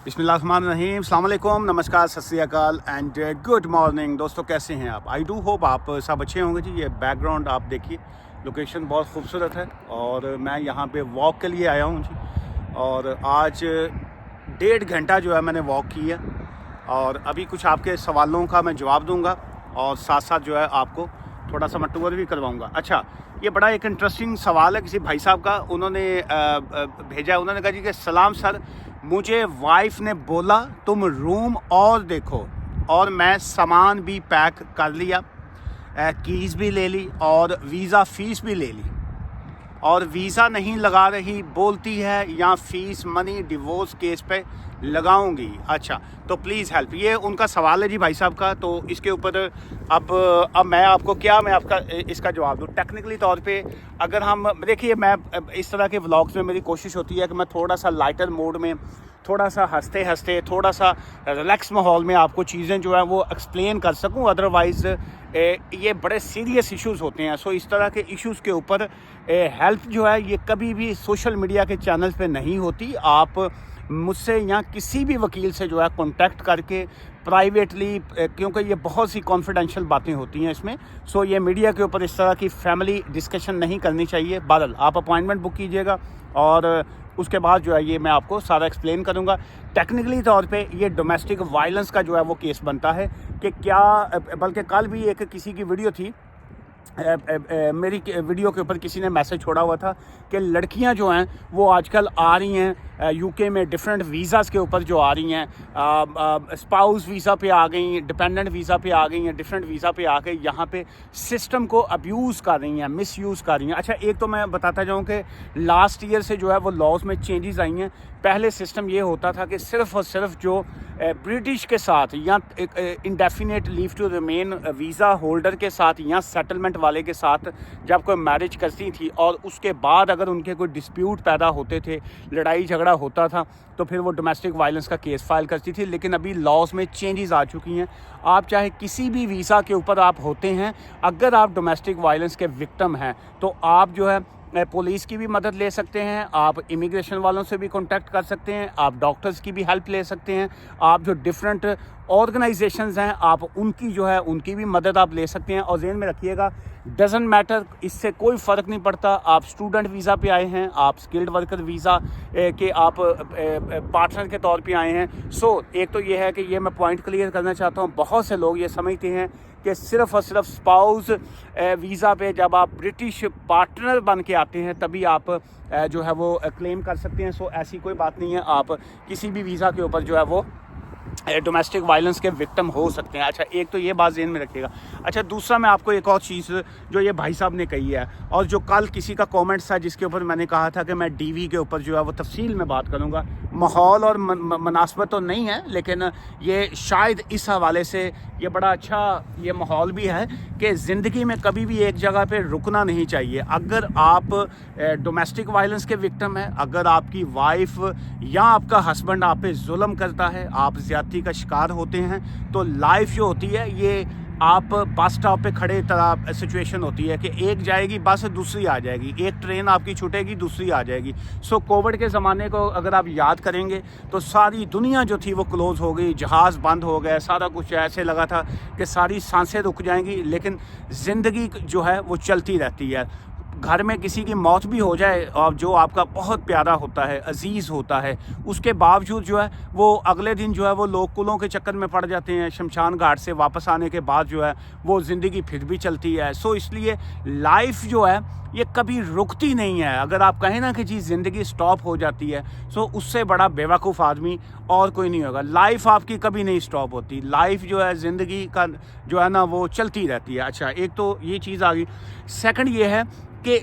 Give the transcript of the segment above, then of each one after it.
बिस्मिल्लाहिर्रहमानिर्रहीम, अस्सलाम वालेकुम, नमस्कार, सत श्री अकाल एंड गुड मॉर्निंग। दोस्तों कैसे हैं आप? आई डू होप आप सब अच्छे होंगे जी। ये बैकग्राउंड आप देखिए, लोकेशन बहुत खूबसूरत है और मैं यहाँ पे वॉक के लिए आया हूँ जी। और आज 1.5 घंटा जो है मैंने वॉक की है और अभी कुछ आपके सवालों का मैं जवाब दूंगा और साथ साथ जो है आपको थोड़ा सा मैं टूर भी करवाऊँगा। अच्छा, ये बड़ा एक इंटरेस्टिंग सवाल है किसी भाई साहब का। उन्होंने भेजा, उन्होंने कहा जी कि सलाम सर, मुझे वाइफ ने बोला तुम रूम और देखो, और मैं सामान भी पैक कर लिया, कीज़ भी ले ली और वीज़ा फ़ीस भी ले ली, और वीज़ा नहीं लगा रही, बोलती है या फ़ीस मनी डिवोर्स केस पे लगाऊंगी। अच्छा, तो प्लीज़ हेल्प। ये उनका सवाल है जी भाई साहब का। तो इसके ऊपर अब मैं आपका इसका जवाब दूँ। टेक्निकली तौर पे अगर हम देखिए, मैं इस तरह के व्लॉग्स में मेरी कोशिश होती है कि मैं थोड़ा सा लाइटर मोड में, थोड़ा सा हंसते हंसते, थोड़ा सा रिलैक्स माहौल में आपको चीज़ें जो है वो एक्सप्लेन कर सकूं। अदरवाइज़ ये बड़े सीरियस इश्यूज़ होते हैं। सो इस तरह के इश्यूज़ के ऊपर हेल्प जो है ये कभी भी सोशल मीडिया के चैनल पे नहीं होती। आप मुझसे या किसी भी वकील से जो है कांटेक्ट करके प्राइवेटली, क्योंकि ये बहुत सी कॉन्फिडेंशियल बातें होती हैं इसमें। सो ये मीडिया के ऊपर इस तरह की फैमिली डिस्कशन नहीं करनी चाहिए। बहरहाल आप अपॉइंटमेंट बुक कीजिएगा और उसके बाद जो है ये मैं आपको सारा एक्सप्लेन करूंगा। टेक्निकली तौर पे ये डोमेस्टिक वायलेंस का जो है वो केस बनता है कि क्या, बल्कि कल भी एक किसी की वीडियो थी, मेरी वीडियो के ऊपर किसी ने मैसेज छोड़ा हुआ था कि लड़कियां जो हैं वो आजकल आ रही हैं यूके में डिफरेंट वीज़ाज़ के ऊपर जो आ रही हैं, स्पाउस वीज़ा पे आ गई, डिपेंडेंट वीज़ा पे आ गई हैं, डिफरेंट वीज़ा पे आ गई, यहाँ पे सिस्टम को अब्यूज़ कर रही हैं, मिस यूज़ कर रही हैं। अच्छा, एक तो मैं बताता जाऊँ कि लास्ट ईयर से जो है वो लॉज में चेंजेस आई हैं। पहले सिस्टम ये होता था कि सिर्फ़ और सिर्फ जो ब्रिटिश के साथ या indefinite leave to remain visa holder के साथ या सेटलमेंट वाले के साथ जब कोई मैरिज करती थी और उसके बाद अगर उनके कोई डिस्प्यूट पैदा होते थे, लड़ाई झगड़ा होता था, तो फिर वो डोमेस्टिक वायलेंस का केस फाइल करती थी। लेकिन अभी लॉज में चेंजेस आ चुकी हैं। आप चाहे किसी भी वीज़ा के ऊपर आप होते हैं, अगर आप डोमेस्टिक वायलेंस के विक्टिम हैं तो आप जो है पुलिस की भी मदद ले सकते हैं, आप इमिग्रेशन वालों से भी कांटेक्ट कर सकते हैं, आप डॉक्टर्स की भी हेल्प ले सकते हैं, आप जो डिफरेंट ऑर्गेनाइजेशंस हैं आप उनकी जो है उनकी भी मदद आप ले सकते हैं। और ज़हन में रखिएगा, डजंट मैटर, इससे कोई फ़र्क नहीं पड़ता आप स्टूडेंट वीज़ा पे आए हैं, आप स्किल्ड वर्कर वीज़ा के आप पार्टनर के तौर पे आए हैं। सो एक तो ये है कि ये मैं पॉइंट क्लियर करना चाहता हूँ। बहुत से लोग ये समझते हैं कि सिर्फ़ और सिर्फ स्पाउस वीज़ा पे जब आप ब्रिटिश पार्टनर बन के आते हैं तभी आप जो है वो क्लेम कर सकते हैं। सो ऐसी कोई बात नहीं है, आप किसी भी वीज़ा के ऊपर जो है वो डोमेस्टिक वायलेंस के विक्टिम हो सकते हैं। अच्छा, एक तो ये बात ज़हन में रखिएगा। अच्छा, दूसरा मैं आपको एक और चीज़ जो ये भाई साहब ने कही है और जो कल किसी का कमेंट्स था जिसके ऊपर मैंने कहा था कि मैं डीवी के ऊपर जो है वो तफसील में बात करूँगा। माहौल और मुनासबत तो नहीं है, लेकिन ये शायद इस हवाले से ये बड़ा अच्छा ये माहौल भी है कि ज़िंदगी में कभी भी एक जगह पे रुकना नहीं चाहिए। अगर आप डोमेस्टिक वायलेंस के विक्टिम हैं, अगर आपकी वाइफ या आपका हस्बैंड आप पे जुल्म करता है, आप ज़्यादती का शिकार होते हैं, तो लाइफ जो होती है ये आप बस स्टॉप पे खड़े तरह सिचुएशन होती है कि एक जाएगी बस, दूसरी आ जाएगी, एक ट्रेन आपकी छूटेगी, दूसरी आ जाएगी। सो कोविड के ज़माने को अगर आप याद करेंगे तो सारी दुनिया जो थी वो क्लोज़ हो गई, जहाज़ बंद हो गए, सारा कुछ ऐसे लगा था कि सारी सांसें रुक जाएंगी, लेकिन ज़िंदगी जो है वो चलती रहती है। घर में किसी की मौत भी हो जाए और जो आपका बहुत प्यारा होता है, अजीज़ होता है, उसके बावजूद जो है वो अगले दिन जो है वो लोग कुलों के चक्कर में पड़ जाते हैं। शमशान घाट से वापस आने के बाद जो है वो ज़िंदगी फिर भी चलती है। सो इसलिए लाइफ जो है ये कभी रुकती नहीं है। अगर आप कहें ना कि जी ज़िंदगी स्टॉप हो जाती है, सो उससे बड़ा बेवकूफ़ आदमी और कोई नहीं होगा। लाइफ आपकी कभी नहीं स्टॉप होती। लाइफ जो है ज़िंदगी का जो है ना वो चलती रहती है। अच्छा, एक तो ये चीज़ आ गई। सेकंड ये है कि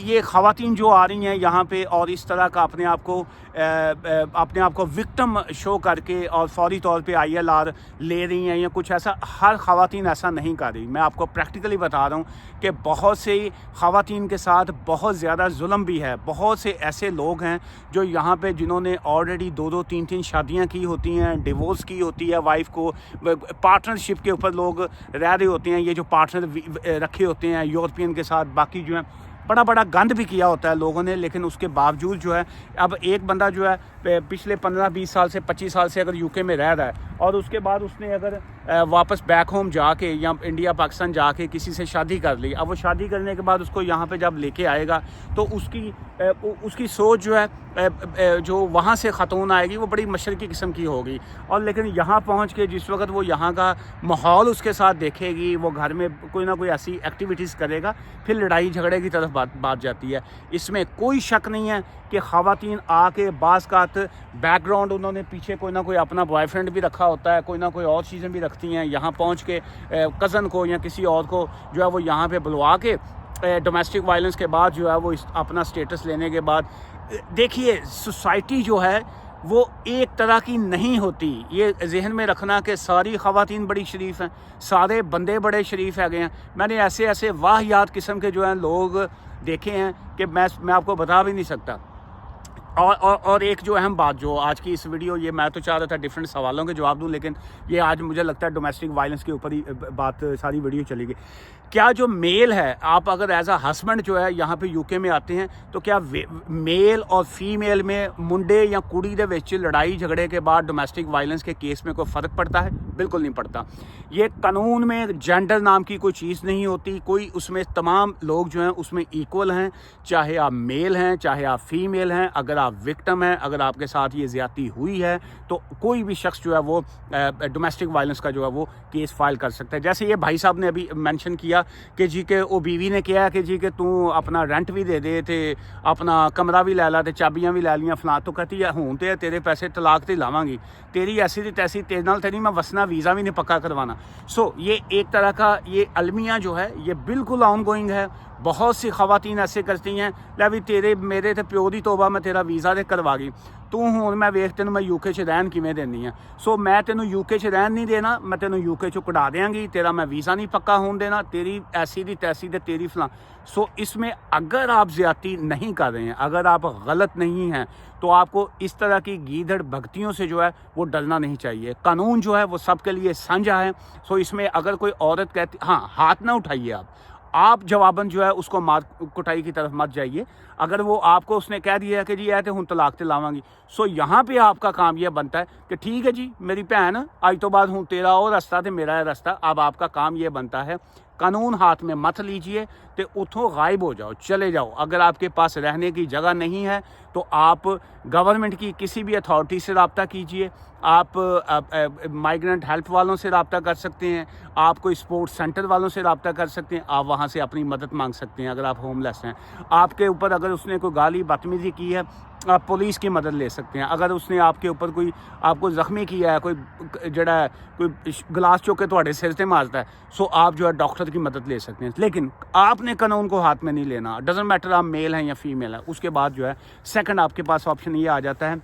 ये ख़वातीन जो आ रही हैं यहाँ पे और इस तरह का अपने आप को विक्टिम शो करके और फौरी तौर पे ILR ले रही हैं या कुछ ऐसा, हर ख़वातीन ऐसा नहीं कर रही। मैं आपको प्रैक्टिकली बता रहा हूँ कि बहुत से ख़वातीन के साथ बहुत ज़्यादा जुल्म भी है। बहुत से ऐसे लोग हैं जो यहाँ पे जिन्होंने ऑलरेडी 2-2, 3-3 शादियाँ की होती हैं, डिवोर्स की होती है वाइफ को, पार्टनरशिप के ऊपर लोग रह रहे होते हैं। ये जो पार्टनर रखे होते हैं यूरोपियन के साथ, बाकी जो हैं बड़ा बड़ा गंद भी किया होता है लोगों ने, लेकिन उसके बावजूद जो है अब एक बंदा जो है पिछले 15-20 साल से 25 साल से अगर यूके में रह रहा है और उसके बाद उसने अगर वापस बैक होम जाके या इंडिया पाकिस्तान जाके किसी से शादी कर ली, अब वो शादी करने के बाद उसको यहाँ पे जब लेके आएगा तो उसकी सोच जो है जो वहाँ से ख़ातून आएगी वो बड़ी मशरकी किस्म की होगी, और लेकिन यहाँ पहुँच के जिस वक्त वो यहाँ का माहौल उसके साथ देखेगी, वो घर में कोई ना कोई ऐसी एक्टिविटीज़ करेगा, फिर लड़ाई झगड़े की तरफ बात जाती है। इसमें कोई शक नहीं है कि ख़वातीन आके बाज़ का बैकग्राउंड उन्होंने पीछे कोई ना कोई अपना बॉयफ्रेंड भी रखा होता है, कोई ना कोई और चीज़ें भी रखती हैं, यहाँ पहुँच के कज़न को या किसी और को जो है वो यहाँ पे बुलवा के डोमेस्टिक वायलेंस के बाद जो है वो अपना स्टेटस लेने के बाद, देखिए सोसाइटी जो है वो एक तरह की नहीं होती। ये जहन में रखना कि सारी ख़वातीन बड़ी शरीफ हैं, सारे बंदे बड़े शरीफ है गए हैं। मैंने ऐसे ऐसे वाहियात किस्म के जो हैं लोग देखे हैं कि मैं आपको बता भी नहीं सकता। और एक जो अहम बात जो आज की इस वीडियो, ये मैं तो चाह रहा था डिफरेंट सवालों के जवाब दूं, लेकिन ये आज मुझे लगता है डोमेस्टिक वायलेंस के ऊपर ही बात सारी वीडियो चलेगी। क्या जो मेल है, आप अगर एज अ हस्बैंड जो है यहाँ पे यूके में आते हैं तो क्या मेल और फीमेल में मुंडे या कुड़ी दे विच लड़ाई झगड़े के बाद डोमेस्टिक वायलेंस के केस में कोई फ़र्क पड़ता है? बिल्कुल नहीं पड़ता। ये कानून में जेंडर नाम की कोई चीज़ नहीं होती, कोई उसमें तमाम लोग जो हैं उसमें इक्वल हैं, चाहे आप मेल हैं चाहे आप फीमेल हैं। अगर आप विक्टिम हैं, अगर आपके साथ ये ज़्यादती हुई है तो कोई भी शख्स जो है वो डोमेस्टिक वायलेंस का जो है वो केस फाइल कर सकता है। जैसे ये भाई साहब ने अभी मेंशन किया कि जी के वो बीवी ने किया कि जी के तू अपना रेंट भी दे दे थे, अपना कमरा भी लै ला, चाबियां भी लै लियां फलां, तो कहती है हूँ तो तेरे पैसे तलाक ते लावांगी, तेरी ऐसी थी तैसी, तेरे नाल तेरी मैं वसना, वीज़ा भी नहीं पक्का करवाना। सो ये एक तरह का ये अलमिया जो है ये बिल्कुल ऑन गोइंग है। बहुत सी ख़वातीन ऐसे करती हैं, लै भी तेरे मेरे ते प्यो दी तोबा, मैं तेरा वीज़ा ते करवा गई, तू हुण मैं वेख तैनूं मैं यूके च रहन किवें देनी है। सो मैं तैनूं यूके च रहन नहीं देना, मैं तैनूं यूके चों कढा देंगी, तेरा मैं वीज़ा नहीं पक्का होने देना, तेरी ऐसी दी तैसी ते तेरी फलां। सो इसमें अगर आप ज़्यादती नहीं कर रहे हैं, अगर आप गलत नहीं हैं, तो आपको इस तरह की गीदड़ भगतियों से जो है वो डरना नहीं चाहिए। कानून जो है वो सबके लिए साझा है। सो इसमें अगर कोई औरत कहती, हाँ हाथ ना उठाइए आप जवाबन जो है उसको मार कुटाई की तरफ मत जाइए। अगर वो आपको उसने कह दिया है कि जी ऐ हूँ तलाक ते लावांगी, सो यहाँ पे आपका काम यह बनता है कि ठीक है जी मेरी भैन, आज तो बाद हूँ तेरा वो रास्ता तो मेरा है रास्ता। अब आपका काम ये बनता है कानून हाथ में मत लीजिए, तो उठो गायब हो जाओ, चले जाओ। अगर आपके पास रहने की जगह नहीं है तो आप गवर्नमेंट की किसी भी अथॉरिटी से रब्ता कीजिए, आप माइग्रेंट हेल्प वालों से रब्ता कर सकते हैं, आप कोई स्पोर्ट्स सेंटर वालों से रब्ता कर सकते हैं, आप वहाँ से अपनी मदद मांग सकते हैं। अगर आप होमलेस हैं, आपके ऊपर अगर उसने कोई गाली बदतमीजी की है, आप पुलिस की मदद ले सकते हैं। अगर उसने आपके ऊपर कोई आपको ज़ख्मी किया है, कोई जड़ा कोई गिलास चौके थोड़े सिर से मारता है, सो आप जो है डॉक्टर की मदद ले सकते हैं। लेकिन आपने कानून को हाथ में नहीं लेना। डजंट मैटर आप मेल हैं या फीमेल हैं। उसके बाद जो है सेकंड आपके पास ऑप्शन ये आ जाता है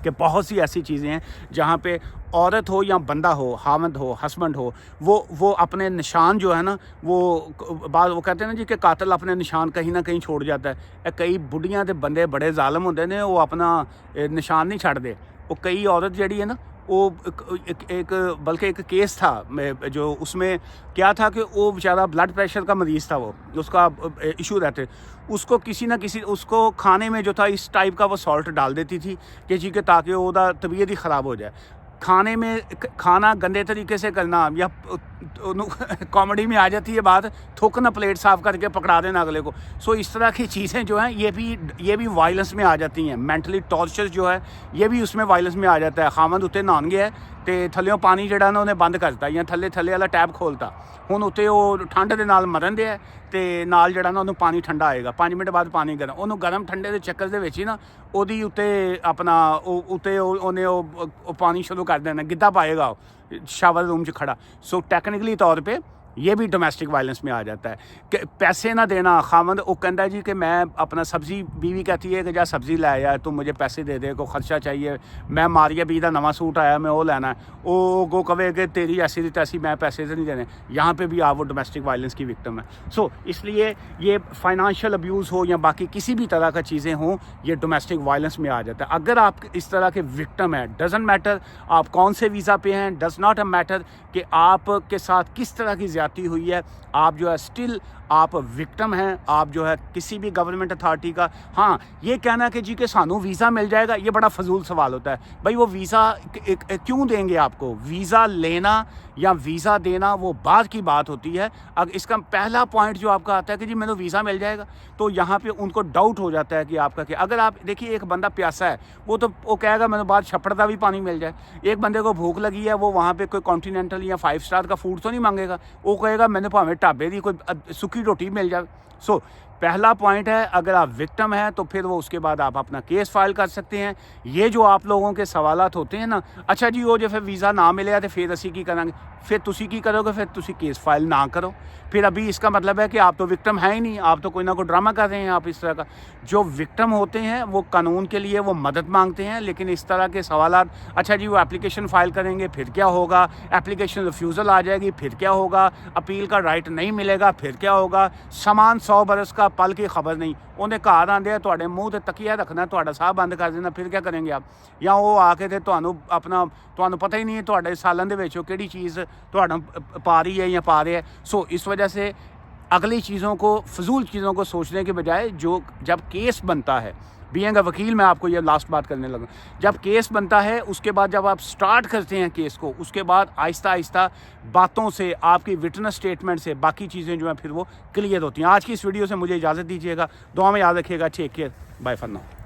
कि बहुत सी ऐसी चीज़ें हैं जहाँ पे औरत हो या बंदा हो, हामद हो, हस्बैंड हो, वो अपने निशान जो है ना, वो कहते हैं ना जी कि कातिल अपने निशान कहीं ना कहीं छोड़ जाता है। कई बुढ़ियां ते बंदे बड़े जालम होंदे ने, वो अपना निशान नहीं छड्डदे। वो कई औरत जड़ी है ना, वो बल्कि एक केस था जो उसमें क्या था कि वो बेचारा ब्लड प्रेशर का मरीज़ था, वो उसका इशू रहते, उसको किसी ना किसी उसको खाने में जो था इस टाइप का वो सॉल्ट डाल देती थी कि जी के ताकि वो तबीयत ही ख़राब हो जाए। खाने में खाना गंदे तरीके से करना, या कॉमेडी में आ जाती है बात, थूकना, प्लेट साफ़ करके पकड़ा देना अगले को। सो इस तरह की चीज़ें जो हैं ये भी वायलेंस में आ जाती हैं। मेंटली टॉर्चर जो है ये भी उसमें वायलेंस में आ जाता है। खामद उत्ते नहान गया तो थल्लों पानी जड़ा ना उन्हें बंद करता, या थल्ले वाला टैप खोलता, हुण उत्ते वो ठंड के नाल मरन दिया ते नाल जड़ा ना उन्हें पानी ठंडा आएगा, 5 मिनट बाद पानी गर्म, उन्होंने गर्म ठंडे के चक्कर दे विच ही ना ओदी उत्ते अपना उत्ते उन्हें पानी शुरू कर देना, गिद्धा पाएगा शावर रूम च खड़ा। सो टेक्निकली तौर पे ये भी डोमेस्टिक वायलेंस में आ जाता है कि पैसे ना देना। खामद वो कहता है जी कि मैं अपना सब्ज़ी, बीवी कहती है कि जा सब्ज़ी लै आया, तू मुझे पैसे दे दे, को खर्चा चाहिए, मैं मारिया बी का नवा सूट आया, मैं वो लेना है, वो कहे कि तेरी ऐसी तैसी, मैं पैसे तो नहीं देने। यहाँ पे भी आप वो डोमेस्टिक वायलेंस की विक्टिम है। सो इसलिए ये फाइनेंशियल अब्यूज़ हो या बाकी किसी भी तरह का चीज़ें हों, ये डोमेस्टिक वायलेंस में आ जाता है। अगर आप इस तरह के विक्टिम हैं, डजंट मैटर आप कौन से वीज़ा पे हैं, डज नॉट अ मैटर कि आपके साथ किस तरह की ज्यादती हुई है, आप जो है स्टिल आप विक्टिम हैं, आप जो है किसी भी गवर्नमेंट अथॉरिटी का। हाँ, ये कहना कि जी कि सानू वीज़ा मिल जाएगा, ये बड़ा फजूल सवाल होता है। भाई वो वीज़ा क्यों देंगे आपको? वीज़ा लेना या वीज़ा देना वो बाद की बात होती है। अब इसका पहला पॉइंट जो आपका आता है कि जी मैंने वीज़ा मिल जाएगा, तो यहाँ पे उनको डाउट हो जाता है कि आपका क्या। अगर आप देखिए, एक बंदा प्यासा है, वो कहेगा मैंने बाद छप्पड़ का भी पानी मिल जाए। एक बंदे को भूख लगी है, वो वहाँ पे कोई कॉन्टीनेंटल या 5 स्टार का फूड तो नहीं मांगेगा, वो कहेगा मैंने भावें ढाबे की कोई सुखी रोटी मिल जाए। सो पहला पॉइंट है, अगर आप विक्टिम हैं तो फिर वो उसके बाद आप अपना केस फाइल कर सकते हैं। ये जो आप लोगों के सवालात होते हैं ना, अच्छा जी वो जो फिर वीज़ा ना मिले तो फिर असी की करांगे, फिर तुसी की करोगे, फिर तुसी केस फाइल ना करो। फिर अभी इसका मतलब है कि आप तो विक्टिम है ही नहीं, आप तो कोई ना कोई ड्रामा कर रहे हैं। आप इस तरह का, जो विक्टिम होते हैं वो कानून के लिए वो मदद मांगते हैं, लेकिन इस तरह के सवालात, अच्छा जी वो एप्लीकेशन फ़ाइल करेंगे फिर क्या होगा, एप्लीकेशन रिफ्यूज़ल आ जाएगी फिर क्या होगा, अपील का राइट नहीं मिलेगा फिर क्या होगा, समान 100 बरस का पल की खबर नहीं। उन्हें घर आंदे तुहाडे मूँह ते तकिया रखना, तुहाडा साह बंद कर देना, फिर क्या करेंगे आप? या वो आके ते ਤੁਹਾਨੂੰ पता ही नहीं है ਤੁਹਾਡੇ ਸਾਲਾਂ ਦੇ ਵਿੱਚ ਉਹ ਕਿਹੜੀ ਚੀਜ਼ ਤੁਹਾਨੂੰ ਪਾ रही है या पा रहे हैं। सो इस वजह से अगली चीज़ों को, फजूल चीज़ों को सोचने के बजाय, जो जब केस बनता है, बीइंग अ वकील मैं आपको ये लास्ट बात करने लगा, जब केस बनता है उसके बाद जब आप स्टार्ट करते हैं केस को, उसके बाद आहिस्ता आहिस्ता बातों से, आपकी विटनेस स्टेटमेंट से बाकी चीज़ें जो हैं फिर वो क्लियर होती हैं। आज की इस वीडियो से मुझे इजाज़त दीजिएगा, दुआ में याद रखिएगा। Take care, bye for now.